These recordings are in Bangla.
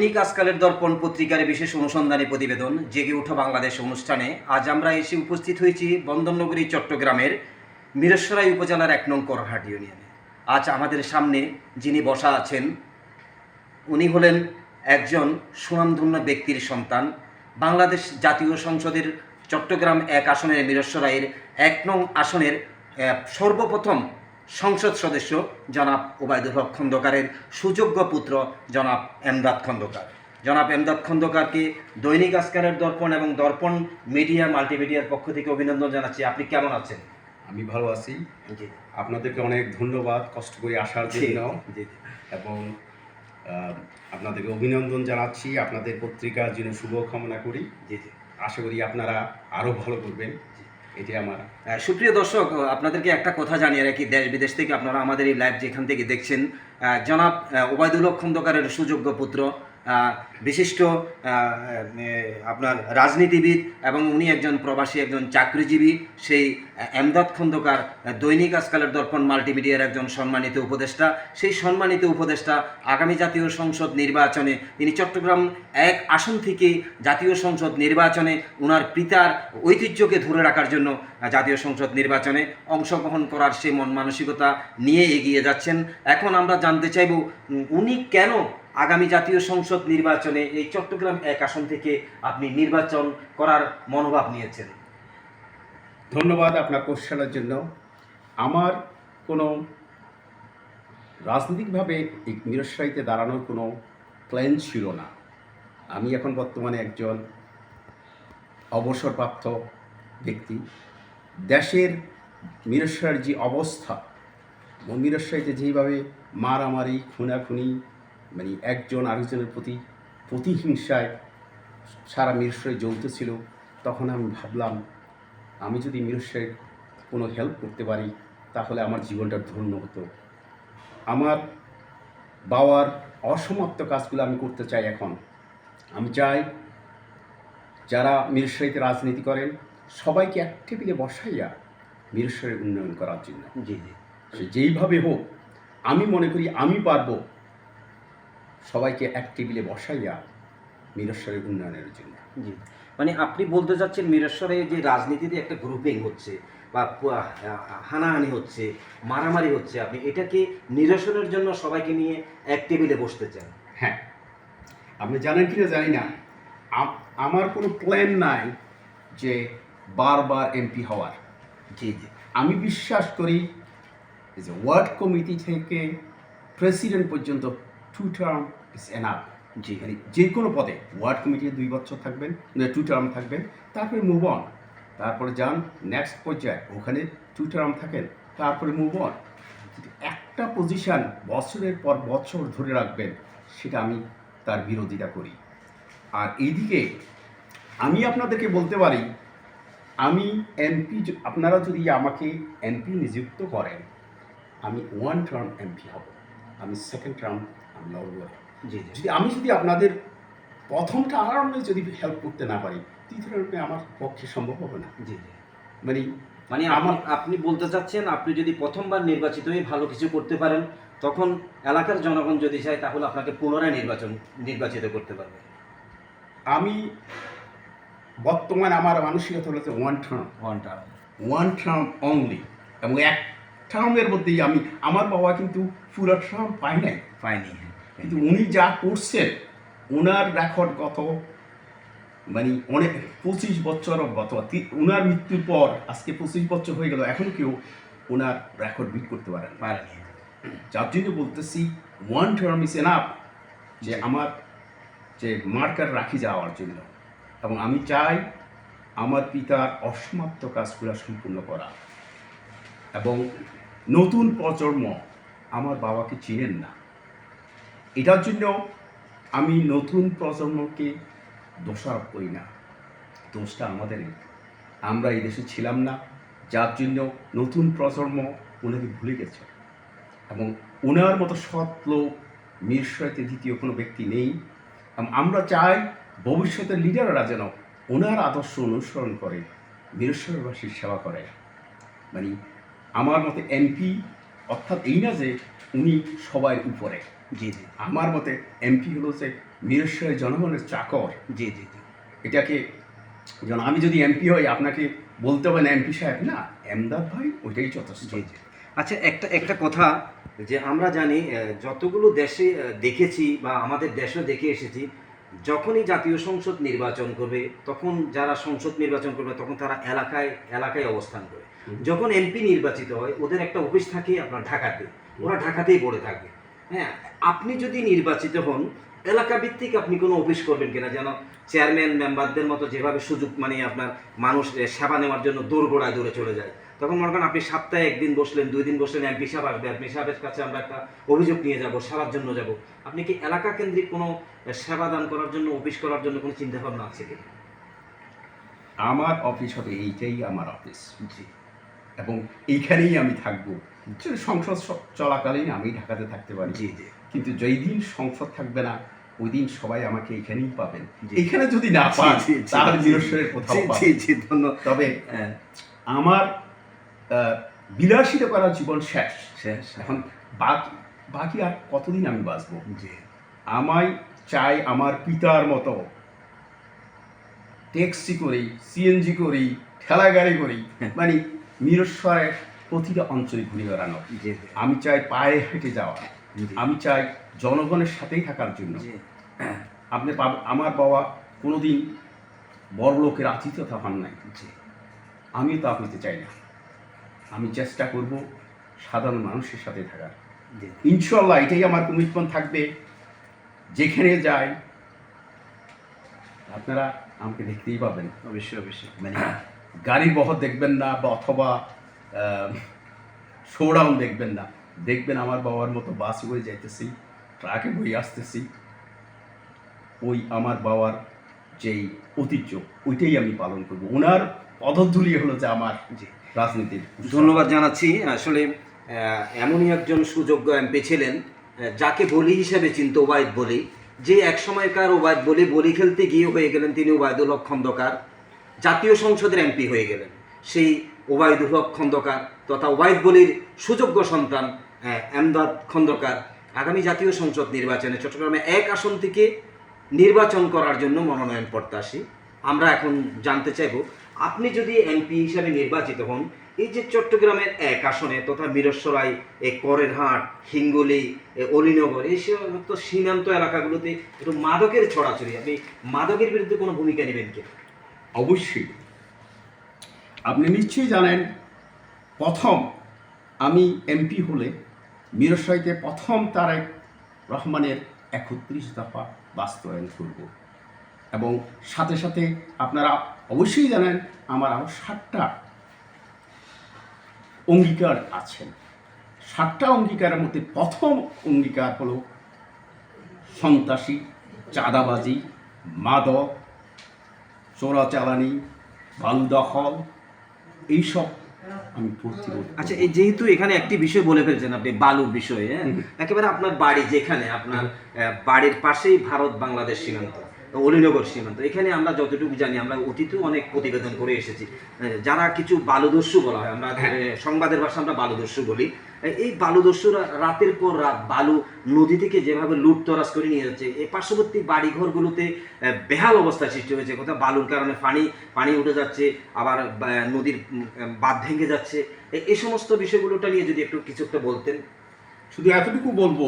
দৈনিক আজকালের দর্পণ পত্রিকার বিশেষ অনুসন্ধানী প্রতিবেদন জেগে ওঠো বাংলাদেশ অনুষ্ঠানে আজ আমরা এসে উপস্থিত হয়েছি বন্দরনগরী চট্টগ্রামের মিরসরাই উপজেলার ১ নং করহাট ইউনিয়নে। আজ আমাদের সামনে যিনি বসা আছেন উনি হলেন একজন সুনামধন্য ব্যক্তির সন্তান, বাংলাদেশ জাতীয় সংসদের চট্টগ্রাম ১ আসনের মিরসরাইয়ের ১ নং আসনের সর্বপ্রথম সংসদ সদস্য জনাব ওবায়দুল হক খন্দকারের সুযোগ্য পুত্র জনাব এমদাদ খন্দকার। জনাব এমদাদ খন্দকারকে দৈনিক আজকালের দর্পণ এবং দর্পণ মিডিয়া মাল্টিমিডিয়ার পক্ষ থেকে অভিনন্দন জানাচ্ছি। আপনি কেমন আছেন? আমি ভালো আছি। জি, আপনাদেরকে অনেক ধন্যবাদ কষ্ট করে আসার জন্য, জি, এবং আপনাদেরকে অভিনন্দন জানাচ্ছি। আপনাদের পত্রিকার জন্য শুভকামনা করি। জি, জি। আশা করি আপনারা আরও ভালো করবেন, এটি আমার। সুপ্রিয় দর্শক, আপনাদেরকে একটা কথা জানিয়ে রাখি, দেশ বিদেশ থেকে আপনারা আমাদের এই লাইভ যেখান থেকে দেখছেন, জনাব ওবায়দুল হক খন্দকারের সুযোগ্য পুত্র, বিশিষ্ট আপনার রাজনীতিবিদ এবং উনি একজন প্রবাসী, একজন চাকরিজীবী, সেই এমদাদ খন্দকার দৈনিক আজকালের দর্পণ মাল্টিমিডিয়ার একজন সম্মানিত উপদেষ্টা। সেই সম্মানিত উপদেষ্টা আগামী জাতীয় সংসদ নির্বাচনে তিনি চট্টগ্রাম ১ আসন থেকে জাতীয় সংসদ নির্বাচনে ওনার পিতার ঐতিহ্যকে ধরে রাখার জন্য জাতীয় সংসদ নির্বাচনে অংশগ্রহণ করার সেই মন মানসিকতা নিয়ে এগিয়ে যাচ্ছেন। এখন আমরা জানতে চাইব উনি কেন আগামী জাতীয় সংসদ নির্বাচনে এই চট্টগ্রাম ১ আসন থেকে আপনি নির্বাচন করার মনোভাব নিয়েছেন। ধন্যবাদ আপনার কোশ্চেনের জন্য। আমার কোনো রাজনৈতিকভাবে এই মিরসরাইতে দাঁড়ানোর কোনো প্ল্যান ছিল না। আমি এখন বর্তমানে একজন অবসরপ্রাপ্ত ব্যক্তি। দেশের মিরসরাইয়ের যে অবস্থা, মিরসরাইতে যেভাবে মারামারি, খুনাখুনি, মানে একজন আরেকজনের প্রতি প্রতিহিংসায় সারা মিরসরাই জ্বলতেছিল, তখন আমি ভাবলাম আমি যদি মিরসরাইয়ের কোনো হেল্প করতে পারি তাহলে আমার জীবনটা ধন্য হতো। আমার বাবার অসমাপ্ত কাজগুলো আমি করতে চাই। এখন আমি চাই যারা মিরসরাইতে রাজনীতি করেন সবাইকে এক টেবিলে বসাইয়া মিরসরাইয়ের উন্নয়ন করার জন্য। জি, জি। সে যেইভাবে হোক, আমি মনে করি আমি পারবো সবাইকে এক টেবিলে বসাইয়া মিরসরাইয়ের উন্নয়নের জন্য। জি, মানে আপনি বলতে চাচ্ছেন মিরসরাই যে রাজনীতিতে একটা গ্রুপিং হচ্ছে বা হানাহানি হচ্ছে, মারামারি হচ্ছে, আপনি এটাকে নিরসনের জন্য সবাইকে নিয়ে এক টেবিলে বসতে চান। হ্যাঁ, আপনি জানেন কি না জানি না, আমার কোনো প্ল্যান নাই যে বারবার এমপি হওয়ার। জি, জি। আমি বিশ্বাস করি যে ওয়ার্ড কমিটি থেকে প্রেসিডেন্ট পর্যন্ত 2 টার্ম ইজ এনাফ। জি, মানে যে কোনো পদে ওয়ার্ড কমিটিতে 2 বছর থাকবেন, 2 টার্ম থাকবেন, তারপরে মুভ অন, তারপরে যান নেক্সট পর্যায়ে, ওখানে 2 টার্ম থাকেন, তারপরে মুভ অন। একটা পজিশন বছরের পর বছর ধরে রাখবেন, সেটা আমি তার বিরোধিতা করি। আর এইদিকে আমি আপনাদেরকে বলতে পারি, আমি এমপি, আপনারা যদি আমাকে এমপি নিযুক্ত করেন, আমি 1 টার্ম এমপি হব, আমি 2nd টার্ম আমি লড়ব। জি, জি। যদি আপনাদের প্রথম টার্মে যদি হেল্প করতে না পারি, তৃতীয় টার্মে আমার পক্ষে সম্ভব হবে না। জি, জি। মানে মানে আপনি বলতে চাচ্ছেন আপনি যদি প্রথমবার নির্বাচিত হয়ে ভালো কিছু করতে পারেন, তখন এলাকার জনগণ যদি চায় তাহলে আপনাকে পুনরায় নির্বাচিত করতে পারবে। আমি বর্তমানে আমার মানসিকতা হলো যে 1 টার্ম, 1 টার্ম অনলি, এবং 1 টার্মের মধ্যেই আমার বাবা কিন্তু পুরো টার্ম পায় নাই, পায়নি। কিন্তু উনি যা করছেন, ওনার রেকর্ড গত মানে অনেক 25 বছর, ওনার মৃত্যুর পর আজকে 25 বছর হয়ে গেল, এখনও কেউ ওনার রেকর্ড বিট করতে পারেন পারেনি। যার জন্য বলতেছি 1 টার্ম ইজ এনাফ, যে আমার যে মার্কার রাখি যাওয়ার জন্য। এবং আমি চাই আমার পিতার অসমাপ্ত কাজগুলো সম্পূর্ণ করা। এবং নতুন প্রজন্ম আমার বাবাকে চিনেন না, এটার জন্য আমি নতুন প্রজন্মকে দোষারোপ করি না, দোষটা আমাদের। আমরা এই দেশে ছিলাম না, যার জন্য নতুন প্রজন্ম ওনাকে ভুলে গেছে। এবং ওনার মতো সৎ লোক মিরসরাইতে দ্বিতীয় কোনো ব্যক্তি নেই। এবং আমরা চাই ভবিষ্যতের লিডাররা যেন ওনার আদর্শ অনুসরণ করে মিরসরাইবাসীর সেবা করে। মানে আমার মতে এমপি অর্থাৎ এই না যে উনি সবার উপরে। জি, জি। আমার মতে এমপি হলো যে মিরসরাই জনগণের চাকর, জি জি জি এটাকে যেন আমি যদি এমপি হই আপনাকে বলতে হবে না এমপি সাহেব, না এমদাদ ভাই ওইটাই যথেষ্ট। জি জি। আচ্ছা, একটা একটা কথা, যে আমরা জানি যতগুলো দেশে দেখেছি বা আমাদের দেশেও দেখে এসেছি, যখনই জাতীয় সংসদ নির্বাচন করবে তখন যারা সংসদ নির্বাচন করবে তখন তারা এলাকায় এলাকায় অবস্থান করে। যখন এমপি নির্বাচিত হয় ওদের একটা অফিস থাকে আপনার ঢাকাতে, ওরা ঢাকাতেই পড়ে থাকবে। হ্যাঁ, আপনি যদি নির্বাচিত হন এলাকা ভিত্তিক আপনি কোনো অফিস করবেন কিনা, যেন চেয়ারম্যান মেম্বারদের মতো যেভাবে সুযোগ মানে আপনার মানুষ সেবা নেওয়ার জন্য দৌড়গোড়ায় দৌড়ে চলে যায়, তখন মনে করেন আপনি সপ্তাহে একদিন বসলেন, 2 দিন বসলেন, এমপি সাহেব আসবে, এমপি সাহেবের কাছে আমরা একটা অভিযোগ নিয়ে যাব, সেবার জন্য যাব। আপনি কি এলাকা কেন্দ্রিক কোনো সেবা দান করার জন্য, অফিস করার জন্য কোনো চিন্তা ভাবনা আছে কি? আমার অফিস হবে এইটাই আমার অফিস, জি এবং এইখানেই আমি থাকবো। সংসদ চলাকালীন আমি ঢাকাতে থাকতে পারি, জি জি কিন্তু যেই দিন সংসদ থাকবে না ওই দিন সবাই আমাকে এখানেই পাবেন। জি। এখানে যদি না পান জি, জি, জি, তাহলে জি, মিরসরাইয়ের কোথাও জি পাবেন। জি ধন্যবাদ। তবে হ্যাঁ, আমার বিলাসিতা করা জীবন শেষ। শেষ। এখন বাকি বাকি আর কতদিন আমি বাঁচবো? জি আমায় চাই আমার পিতার মতো ট্যাক্সি করি, সিএনজি করি, ঠেলা গাড়ি করি, মানে মিরসরাইয়ের প্রতিটা অঞ্চলে ঘুরে বেড়ানো। জি জি আমি চাই পায়ে হেঁটে যাওয়া, জি। আমি চাই জনগণের সাথেই থাকার জন্য। জি আপনি আমার বাবা কোনোদিন বড় লোকের আতিথ্যতা হন নাই, জি আমিও তা হইতে চাই না। আমি চেষ্টা করব সাধারণ মানুষের সাথে থাকার। জি ইনশাল্লাহ এটাই আমার কমিটমেন্ট থাকবে। যেখানে যাই আপনারা আমাকে দেখতেই পাবেন। অবশ্যই অবশ্যই। মানে গাড়ির বহর দেখবেন না, বা অথবা শোডাউন দেখবেন না, দেখবেন আমার বাবার মতো বাসে বয়ে যাইতেছি, ট্রাকে বয়ে আসতেছি। ওই আমার বাবার যেই ঐতিহ্য ওইটাই আমি পালন করব। ওনার পদধূলি হলো যে আমার জি রাজনীতির উৎসব। ধন্যবাদ জানাচ্ছি। আসলে এমনই একজন সুযোগ্য এমপি ছিলেন, যাকে বলি হিসেবে চিনত ওবায়দ বলি, যে এক সময়কার ওবায়দ বলি বলি খেলতে গিয়ে হয়ে গেলেন তিনি ওবায়দুল হক খন্দকার, জাতীয় সংসদের এমপি হয়ে গেলেন। সেই ওবায়দুল হক খন্দকার তথা ওবায়দ বলির সুযোগ্য সন্তান এমদাদ খন্দকার আগামী জাতীয় সংসদ নির্বাচনে চট্টগ্রামে 1 আসন থেকে নির্বাচন করার জন্য মনোনয়ন প্রত্যাশী। আমরা এখন জানতে চাইব, আপনি যদি এমপি হিসাবে নির্বাচিত হন, এই যে চট্টগ্রামের 1 আসনে তথা মিরসরাই, করের হাট, হিঙ্গলি, অলিনগর, এই সমস্ত সীমান্ত এলাকাগুলোতে একটু মাদকের ছড়াছড়ি, আপনি মাদকের বিরুদ্ধে কোনো ভূমিকা নেবেন কি? অবশ্যই। আপনি নিশ্চয়ই জানেন, প্রথম আমি এমপি হলে মিরসরাইতে প্রথম তারেক রহমানের 31 দফা বাস্তবায়ন করব, এবং সাথে সাথে আপনারা অবশ্যই জানেন আমার আরও 7টা অঙ্গীকার আছেন। 7টা অঙ্গীকারের মধ্যে প্রথম অঙ্গীকার হলো সন্ত্রাসী, চাঁদাবাজি, মাদক, চোরাচালানি, বালু দখল, এইসব আমি প্রতিরোধ করব। আচ্ছা, এই যেহেতু এখানে একটি বিষয় বলে ফেলছেন আপনি বালুর বিষয়ে, হ্যাঁ, একেবারে আপনার বাড়ি যেখানে, আপনার বাড়ির পাশেই ভারত বাংলাদেশ সীমান্ত, অলিনগর সীমান্ত, এখানে আমরা যতটুকু জানি, আমরা অতীতেও অনেক প্রতিবেদন করে এসেছি, যারা কিছু বালুদস্যু বলা হয়, আমরা সংবাদের ভাষা আমরা বালুদস্যু বলি, এই বালুদস্যুরা রাতের পর রাত বালু নদী থেকে যেভাবে লুটতরাজ করে নিয়ে যাচ্ছে, এই পার্শ্ববর্তী বাড়িঘরগুলোতে বেহাল অবস্থা সৃষ্টি হয়েছে। কোথাও বালুর কারণে পানি উঠে যাচ্ছে, আবার নদীর বাঁধ ভেঙে যাচ্ছে। এই সমস্ত বিষয়গুলোটা নিয়ে যদি একটু কিছু একটা বলতেন। শুধু এতটুকু বলবো,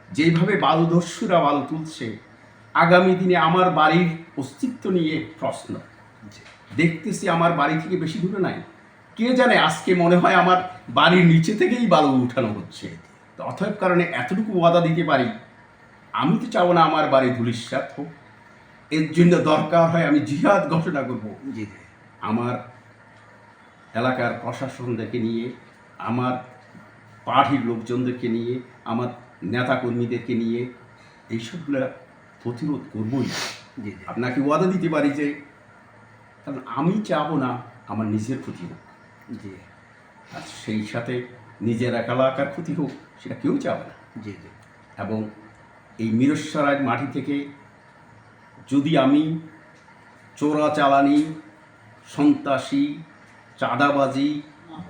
যেইভাবে বালুদস্যুরা বালু তুলছে, আগামী দিনে আমার বাড়ির অস্তিত্ব নিয়ে প্রশ্ন। দেখতেছি আমার বাড়ি থেকে বেশি দূরে নাই, কে জানে আজকে মনে হয় আমার বাড়ির নিচে থেকেই বালু উঠানো হচ্ছে। তো অতএব কারণে এতটুকু ওয়াদা দিতে পারি, আমি তো চাবো না আমার বাড়ি ধূলিসাৎ হোক। এর জন্য দরকার হয় আমি জিহাদ ঘোষণা করব। জি আমার এলাকার প্রশাসনদেরকে নিয়ে, আমার পার্টির লোকজনদেরকে নিয়ে, আমার নেতাকর্মীদেরকে নিয়ে এইসবগুলো প্রতিরোধ করবই। জি আপনাকে ওয়াদা দিতে পারি যে, কারণ আমি চাবো না আমার নিজের ক্ষতি হোক, জি আর সেই সাথে নিজের এলাকার ক্ষতি হোক সেটা কেউ চাবে না। জি জি এবং এই মিরসরাইয়ের মাটি থেকে যদি আমি চোরাচালানি, সন্ত্রাসী, চাঁদাবাজি,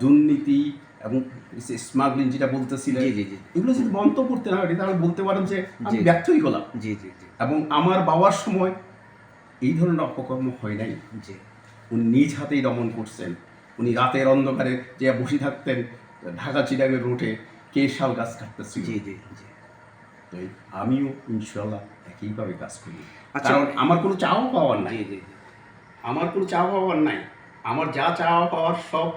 দুর্নীতি, এবং স্মাগলিং যেটা বলতেছিলেন, জি জি জি এগুলো যদি বন্ধ করতে না পারি তাহলে বলতে পারেন যে আমি জি। ব্যর্থই হলাম। জি জি জি এবং আমার বাবার সময় এই ধরনের অপকর্ম হয় নাই। জি উনি নিজ হাতেই দমন করছেন। উনি রাতের অন্ধকারে যে বসে থাকতেন ঢাকা চিটাগের রোডে, কে শাল গাছ কাটতেছিল। জি জি জি। তো আমিও ইনশাল্লাহ একইভাবে কাজ করি। আচ্ছা। কারণ আমার কোনো চাওয়া পাওয়ার নাই। জি জি জি আমার কোনো চাওয়া পাওয়ার নাই। আমার যা চাওয়া পাওয়ার সব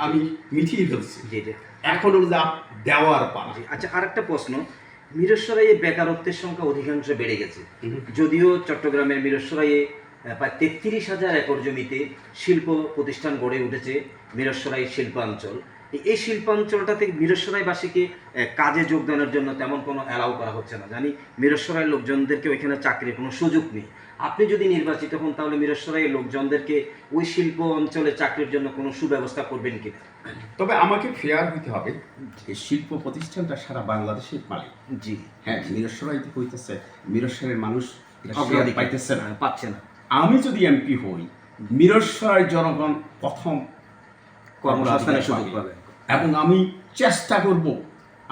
আমি মিটিয়ে ফেলছি। জি জি এখন হলো যা দেওয়ার পালা। জি। আচ্ছা, আরেকটা প্রশ্ন, মিরসরাইয়ে বেকারত্বের সংখ্যা অধিকাংশ বেড়ে গেছে, যদিও চট্টগ্রামের মিরসরাইয়ে প্রায় 33,000 একর জমিতে শিল্প প্রতিষ্ঠান গড়ে উঠেছে মিরসরাই শিল্পাঞ্চল। এই শিল্পাঞ্চলটাতে মিরসরাইবাসীকে কাজে যোগদানের জন্য তেমন কোনো অ্যালাউ করা হচ্ছে না। জানি মিরসরাইয়ের লোকজনদেরকে ওইখানে চাকরির কোনো সুযোগ নেই। আপনি যদি নির্বাচিত হন তাহলে মিরসরাইয়ের লোকজনদেরকে ওই শিল্প অঞ্চলে চাকরির জন্য কোনো সুব্যবস্থা করবেন কিনা? তবে আমাকে ফেয়ার হইতে হবে। এই শিল্প প্রতিষ্ঠানটা সারা বাংলাদেশের মালিক। জি হ্যাঁ, মিরসরাইতে হইতেছে, মিরসরাইয়ের মানুষ এটা share অগ্রাধিকার পাইতেছে না। পাচ্ছে না। আমি যদি এমপি হই, মিরসরাই জনগণ প্রথম কর্মসংস্থানের অগ্রাধিকার সুযোগ পাবে। পাবে। এবং আমি চেষ্টা করব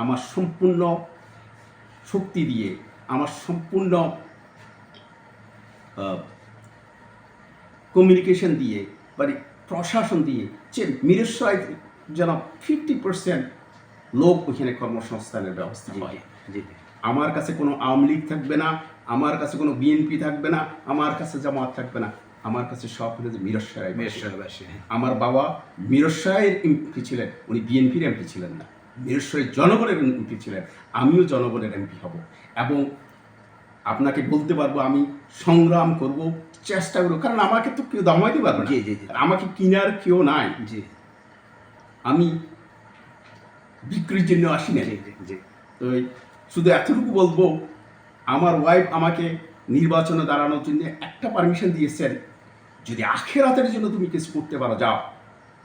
আমার সম্পূর্ণ শক্তি দিয়ে, আমার সম্পূর্ণ কমিউনিকেশন দিয়ে, মানে প্রশাসন দিয়ে, যে মিরসরাই যেন 50% লোক ওইখানে কর্মসংস্থানের ব্যবস্থা জি হয়। জি জি আমার কাছে কোনো আওয়ামী লীগ থাকবে না, আমার কাছে কোনো বিএনপি থাকবে না, আমার কাছে জামাত থাকবে না, আমার কাছে সব হলো যে মিরসরাই। মিরসরাইবাসী। আমার বাবা মিরসরাইয়ের এমপি ছিলেন, উনি বিএনপির এমপি ছিলেন না, মিরসরাই জনগণের এমপি ছিলেন। আমিও জনগণের এমপি হব এবং আপনাকে বলতে পারবো আমি সংগ্রাম করব, চেষ্টা করবো, কারণ আমাকে তো কেউ দামাইতে পারবে না। জি জি জি আর আমাকে কিনার কেউ নাই। জি আমি বিক্রির জন্য আসি না। জি জি জি তো শুধু এতটুকু বলবো, আমার ওয়াইফ আমাকে নির্বাচনে দাঁড়ানোর জন্য একটা পারমিশন দিয়েছেন, যদি আখেরাতের জন্য তুমি কিছু করতে পারো যাও,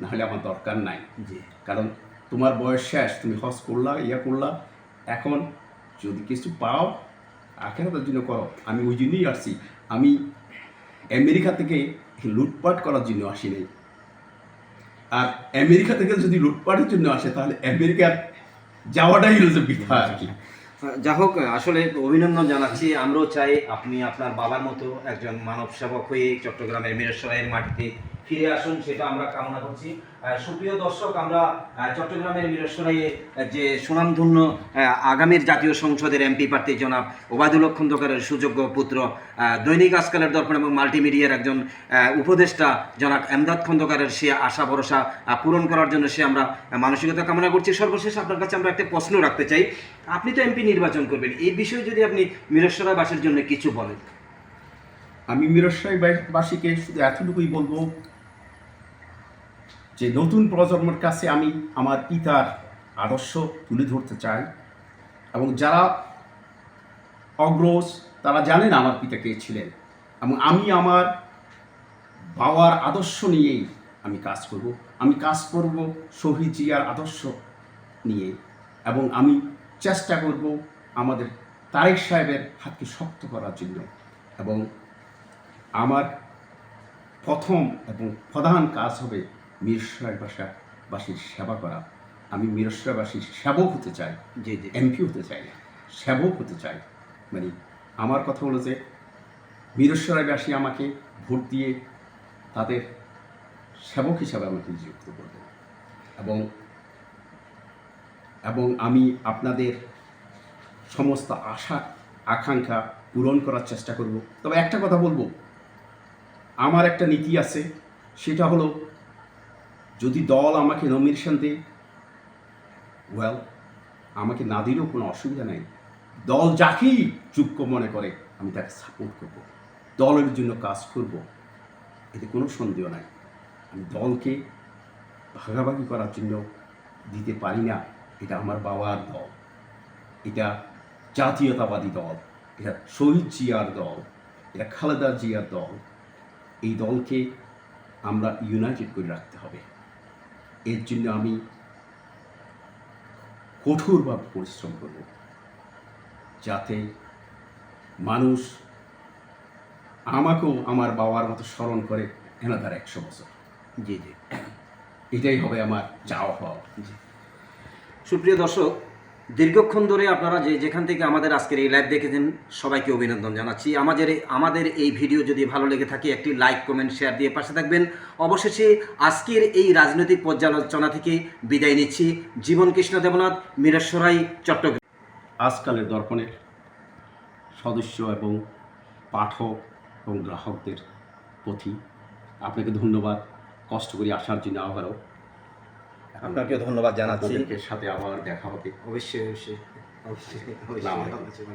নাহলে আমার দরকার নাই। জি কারণ তোমার বয়স শেষ, তুমি হজ করলা, ইয়া করলা, এখন যদি কিছু পাও আখেরাতের জন্য করো। আমি ওই জন্যই আসছি। আমি আমেরিকা থেকে লুটপাট করার জন্য আসি নাই। আর আমেরিকা থেকে যদি লুটপাটের জন্য আসে তাহলে আমেরিকার যাওয়াটাই হলো যে বৃথা আর কি। যা হোক, আসলে অভিনন্দন জানাচ্ছি। আমরাও চাই আপনি আপনার বাবার মতো একজন মানব সেবক হয়ে চট্টগ্রামের মিরসরাইয়ের মাটিতে ফিরে আসুন, সেটা আমরা কামনা করছি। সুপ্রিয় দর্শক, আমরা চট্টগ্রামের মিরসরাইয়ে যে সুনামধন্য আগামীর জাতীয় সংসদের এমপি প্রার্থী জনাব ওবায়দুল হক খন্দকারের সুযোগ্য পুত্র, দৈনিক আজকালের দর্পণ এবং মাল্টিমিডিয়ার একজন উপদেষ্টা জনাব এমদাদ খন্দকারের সে আশা ভরসা পূরণ করার জন্য সে আমরা মানসিকতা কামনা করছি। সর্বশেষ আপনার কাছে আমরা একটা প্রশ্ন রাখতে চাই। আপনি তো এমপি নির্বাচন করবেন, এই বিষয়ে যদি আপনি মিরসরাইবাসীর জন্য কিছু বলেন। আমি মিরসরাইবাসীকে শুধু এতটুকুই বলবো যে নতুন প্রজন্মের কাছে আমি আমার পিতার আদর্শ তুলে ধরতে চাই, এবং যারা অগ্রজ তারা জানেন আমার পিতা কে ছিলেন, এবং আমি আমার বাবার আদর্শ নিয়েই আমি কাজ করব। আমি কাজ করব শহীদ জিয়ার আদর্শ নিয়ে, এবং আমি চেষ্টা করব আমাদের তারেক সাহেবের হাতকে শক্ত করার জন্য। এবং আমার প্রথম এবং প্রধান কাজ হবে মিরসরাইবাসীর সেবা করা। আমি মিরসরাইবাসীর সেবক হতে চাই, জি জি এমপি হতে চাই না, সেবক হতে চাই। মানে আমার কথা হলো যে মিরসরাইবাসী আমাকে ভোট দিয়ে তাদের সেবক হিসাবে আমাকে নিযুক্ত করবে, এবং এবং আমি আপনাদের সমস্ত আশা আকাঙ্ক্ষা পূরণ করার চেষ্টা করব। তবে একটা কথা বলবো, আমার একটা নীতি আছে, সেটা হলো যদি দল আমাকে নমিনেশন দেয়, ওয়েল, আমাকে না দিলেও কোনো অসুবিধা নাই। দল যাকেই যোগ্য মনে করে আমি তাকে সাপোর্ট করব, দলের জন্য কাজ করব, এতে কোনো সন্দেহ নাই। আমি দলকে ভাগাভাগি করার জন্য দিতে পারি না। এটা আমার বাবার দল, এটা জাতীয়তাবাদী দল, এটা শহীদ জিয়ার দল, এটা খালেদা জিয়ার দল। এই দলকে আমরা ইউনাইটেড করে রাখতে হবে। এর জন্য আমি কঠোরভাবে পরিশ্রম করব, যাতে মানুষ আমাকেও আমার বাবার মতো স্মরণ করে এনাদার 100 বছর। জি জি এটাই হবে আমার চাওয়া পাওয়া। জি। সুপ্রিয় দর্শক, দীর্ঘক্ষণ ধরে আপনারা যেখান থেকে আমাদের আজকের এই লাইভ দেখেছেন সবাইকে অভিনন্দন জানাচ্ছি। আমাদের এই ভিডিও যদি ভালো লেগে থাকে একটি লাইক, কমেন্ট, শেয়ার দিয়ে পাশে থাকবেন। অবশেষে আজকের এই রাজনৈতিক পর্যালোচনা থেকে বিদায় নিচ্ছি। জীবন কৃষ্ণ দেবনাথ, মিরসরাই, চট্টগ্রাম। আজকালের দর্পণের সদস্য এবং পাঠক এবং গ্রাহকদের প্রতি আপনাকে ধন্যবাদ, কষ্ট করে আসার জন্য আবারও। আপনাকে ধন্যবাদ জানাচ্ছি। আপনাদের সাথে আবার দেখা হবে। অবশ্যই অবশ্যই অবশ্যই অবশ্যই।